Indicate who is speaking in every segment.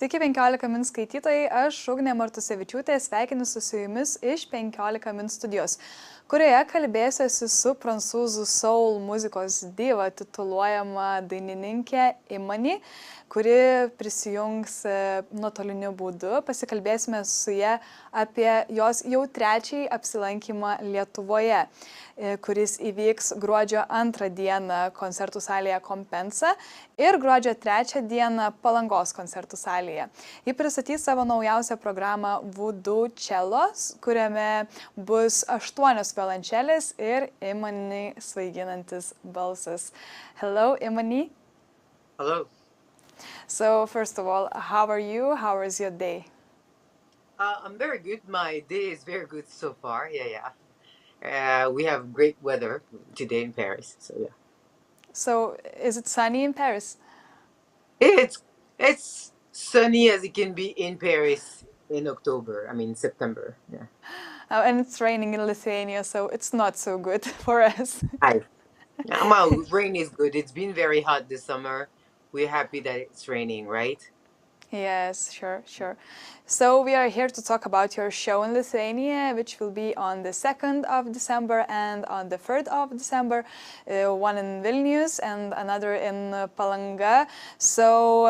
Speaker 1: Sveiki 15 min skaitytojai, aš Ugnė Martusevičiūtė sveikinuosi su jumis iš 15 min studijos, kurioje kalbėsiuosi su prancūzų soul muzikos diva tituluojama dainininkė Imany, kuri prisijungs nuotoliniu būdu. Pasikalbėsime su ja apie jos jau trečiąjį apsilankymą Lietuvoje, kuris įvyks gruodžio 2 dieną koncertų salėje Kompensa ir gruodžio 3 dieną Palangos koncertų salėje. Ji pristatys savo naujausią programą Voodoo Cello, kuriame bus 8 violončelės ir Imany svaiginantis balsas. Hello, Imany.
Speaker 2: Hello.
Speaker 1: So, first of all, how are you? How is your day?
Speaker 2: I'm very good. My day is very good so far. We have great weather today in Paris. So yeah.
Speaker 1: So, is it sunny in Paris?
Speaker 2: It's sunny as it can be in Paris in October. I mean September. Yeah.
Speaker 1: Oh, and it's raining in Lithuania, so it's not so good for us.
Speaker 2: Well, rain is good. It's been very hot this summer. We're happy that it's raining, right?
Speaker 1: Yes, sure. So we are here to talk about your show in Lithuania, which will be on the 2nd of December and on the 3rd of December, one in Vilnius and another in Palanga. So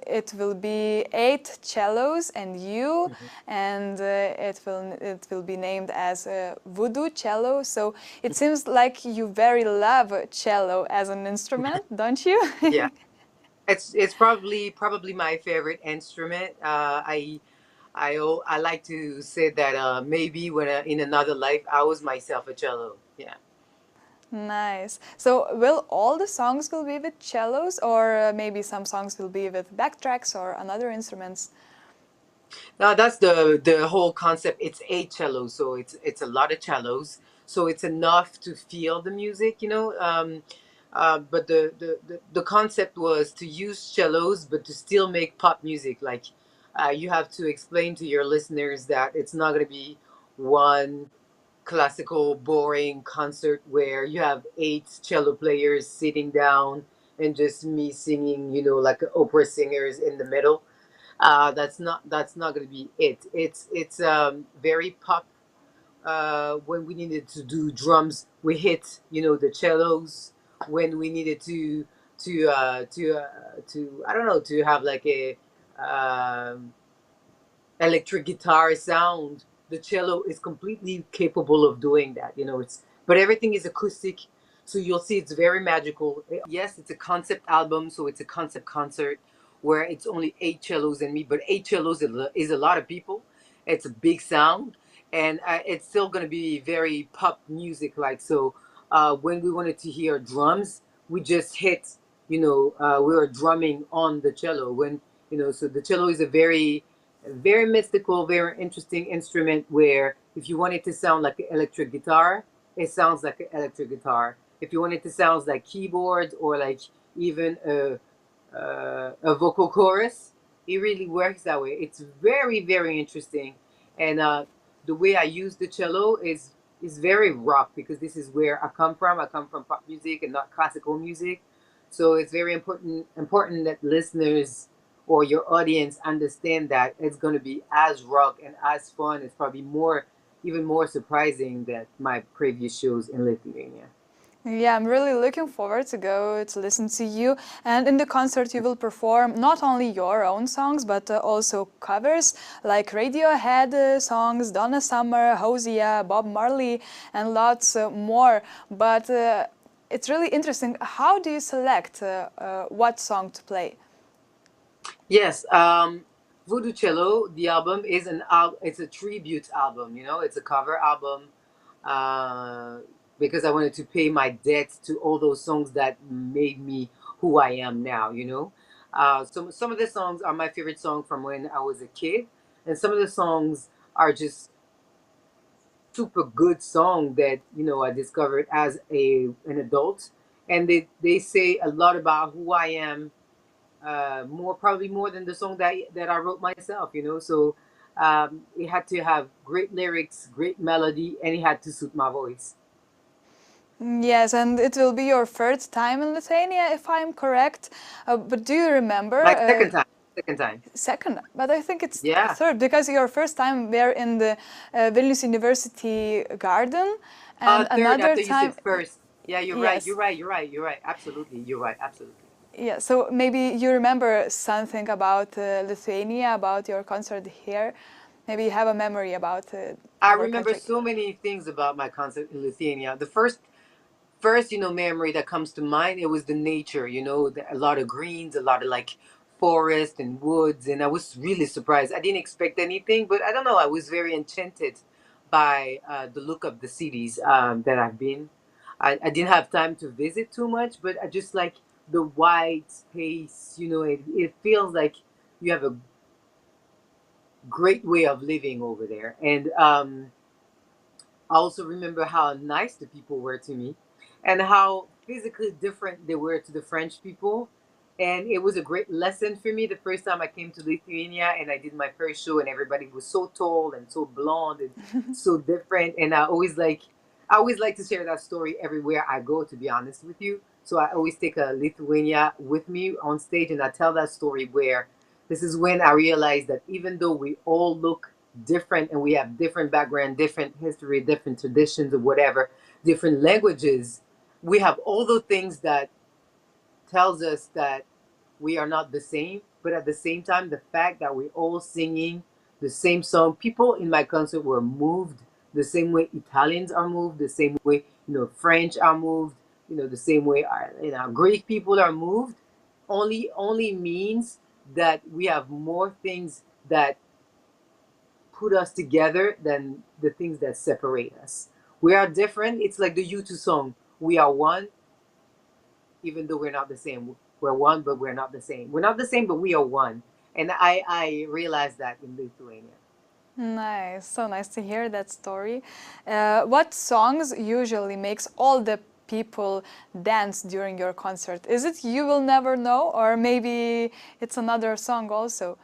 Speaker 1: it will be 8 cellos and you, and it will be named as Voodoo Cello. So it seems like you very love cello as an instrument, don't you?
Speaker 2: Yeah. It's probably my favorite instrument. I like to say that maybe when in another life I was myself a cello. Yeah.
Speaker 1: Nice. So will all the songs will be with cellos, or maybe some songs will be with backtracks or another instruments?
Speaker 2: No, that's the whole concept. It's 8 cellos, so it's a lot of cellos. So it's enough to feel the music, you know. But the concept was to use cellos, but to still make pop music. Like you have to explain to your listeners that it's not going to be one classical, boring concert where you have 8 cello players sitting down and just me singing, you know, like opera singers in the middle. That's not going to be it. It's very pop. When we needed to do drums, we hit, you know, the cellos. When we needed to I don't know, to have like a electric guitar sound, the cello is completely capable of doing that. You know, but everything is acoustic, so you'll see it's very magical. Yes, it's a concept album, so it's a concept concert where it's only 8 cellos and me, but 8 cellos is a lot of people. It's a big sound, and it's still going to be very pop music like so. When we wanted to hear drums, we just hit, you know, we were drumming on the cello. When, you know, so the cello is a very mystical, very interesting instrument where if you want it to sound like an electric guitar, it sounds like an electric guitar. If you want it to sound like keyboards or like even a vocal chorus, it really works that way. It's very, very interesting. And the way I use the cello is very rock, because this is where I come from. I come from pop music and not classical music. So it's very important that listeners or your audience understand that it's going to be as rock and as fun. It's probably even more surprising than my previous shows in Lithuania.
Speaker 1: Yeah, I'm really looking forward to go to listen to you. And in the concert, you will perform not only your own songs, but also covers like Radiohead songs, Donna Summer, Hosea, Bob Marley, and lots more. But it's really interesting. How do you select what song to play?
Speaker 2: Yes, Voodoo Cello, the album is it's a tribute album. You know, it's a cover album. Because I wanted to pay my debt to all those songs that made me who I am now, you know. Some of the songs are my favorite song from when I was a kid, and some of the songs are just super good song that, you know, I discovered as an adult, and they say a lot about who I am, probably more than the song that I wrote myself, you know. So it had to have great lyrics, great melody, and it had to suit my voice.
Speaker 1: Yes, and it will be your third time in Lithuania, if I'm correct. But do you remember?
Speaker 2: Like second time. Second time.
Speaker 1: Second, but I think it's
Speaker 2: Yeah.
Speaker 1: third because your first time were in the Vilnius University garden, and
Speaker 2: Third,
Speaker 1: another
Speaker 2: after you
Speaker 1: time.
Speaker 2: said first. Yeah, you're right.
Speaker 1: Yes.
Speaker 2: You're right. You're right. You're right. Absolutely. You're right. Absolutely.
Speaker 1: Yeah. So maybe you remember something about Lithuania, about your concert here. Maybe you have a memory about.
Speaker 2: I
Speaker 1: our
Speaker 2: remember
Speaker 1: country.
Speaker 2: so many things about my concert in Lithuania. The first, memory that comes to mind, it was the nature. A lot of greens, a lot of like forest and woods, and I was really surprised. I didn't expect anything, but I don't know. I was very enchanted by the look of the cities that I've been. I didn't have time to visit too much, but I just like the wide space. It feels like you have a great way of living over there, and I also remember how nice the people were to me and how physically different they were to the French people. And it was a great lesson for me the first time I came to Lithuania and I did my first show and everybody was so tall and so blonde and so different. And I always like to share that story everywhere I go, to be honest with you. So I always take a Lithuania with me on stage and I tell that story where this is when I realized that even though we all look different and we have different background, different history, different traditions or whatever, different languages, we have all the things that tells us that we are not the same. But at the same time, the fact that we're all singing the same song, people in my concert were moved the same way Italians are moved, the same way French are moved, the same way Greek people are moved. Only means that we have more things that put us together than the things that separate us. We are different. It's like the U2 song. We are one, even though we're not the same. We're one, but we're not the same. We're not the same, but we are one. And I realized that in Lithuania.
Speaker 1: Nice, so nice to hear that story. What songs usually makes all the people dance during your concert? Is it You Will Never Know, or maybe it's another song also?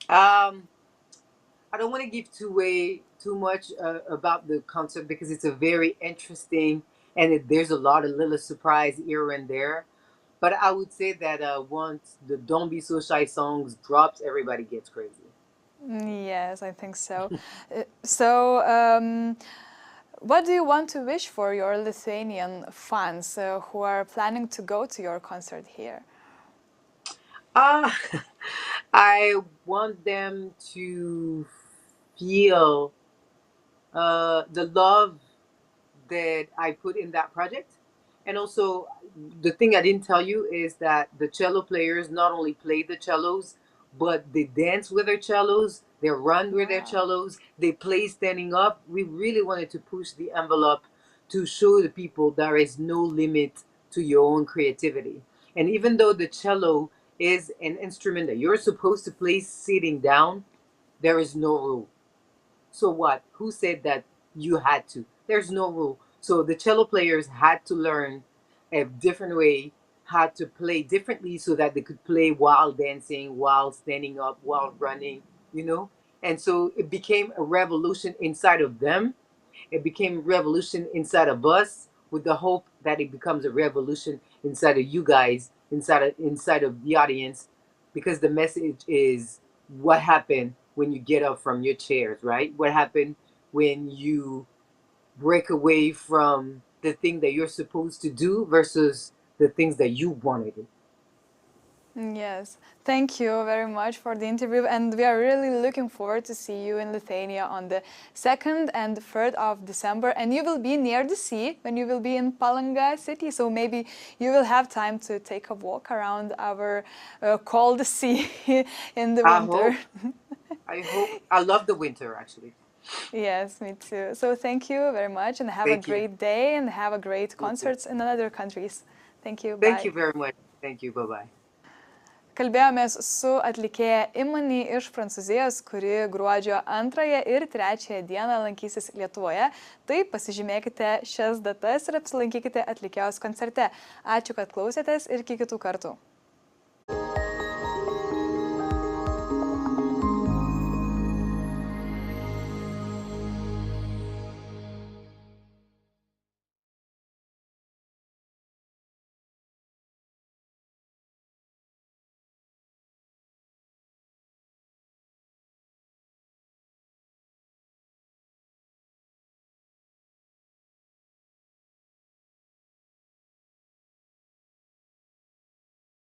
Speaker 2: I don't want to give too much about the concert because it's a very interesting and there's a lot of little surprise here and there. But I would say that once the Don't Be So Shy songs drops, everybody gets crazy.
Speaker 1: Yes, I think so. So, what do you want to wish for your Lithuanian fans who are planning to go to your concert here?
Speaker 2: Uh, I want them to feel the love that I put in that project. And also, the thing I didn't tell you is that the cello players not only play the cellos, but they dance with their cellos, they run with their
Speaker 1: Wow.
Speaker 2: cellos, they play standing up. We really wanted to push the envelope to show the people there is no limit to your own creativity. And even though the cello is an instrument that you're supposed to play sitting down, there is no rule. So what? Who said that you had to? There's no rule. So the cello players had to learn a different way, had to play differently so that they could play while dancing, while standing up, while running. And so it became a revolution inside of them. It became a revolution inside of us with the hope that it becomes a revolution inside of you guys, inside of the audience, because the message is what happened when you get up from your chairs, right? What happened when you break away from the thing that you're supposed to do versus the things that you want to do.
Speaker 1: Yes, thank you very much for the interview, and we are really looking forward to see you in Lithuania on the 2nd and 3rd of December, and you will be near the sea when you will be in Palanga city, so maybe you will have time to take a walk around our cold sea in the winter.
Speaker 2: I hope. I love the winter, actually.
Speaker 1: Yes, me too. So thank you very much, and have
Speaker 2: Thank
Speaker 1: a
Speaker 2: you.
Speaker 1: great day, and have a great
Speaker 2: You too.
Speaker 1: concerts in other countries. Thank you,
Speaker 2: Thank
Speaker 1: bye.
Speaker 2: you very much. Thank you. Bye-bye.
Speaker 1: Kalbėjomės su atlikėja Imany iš Prancūzijos, kuri gruodžio 2 ir 3 dieną lankysis Lietuvoje. Tai pasižymėkite šias datas ir apsilankykite atlikėjos koncerte. Ačiū, kad klausėtės ir iki kitų kartų.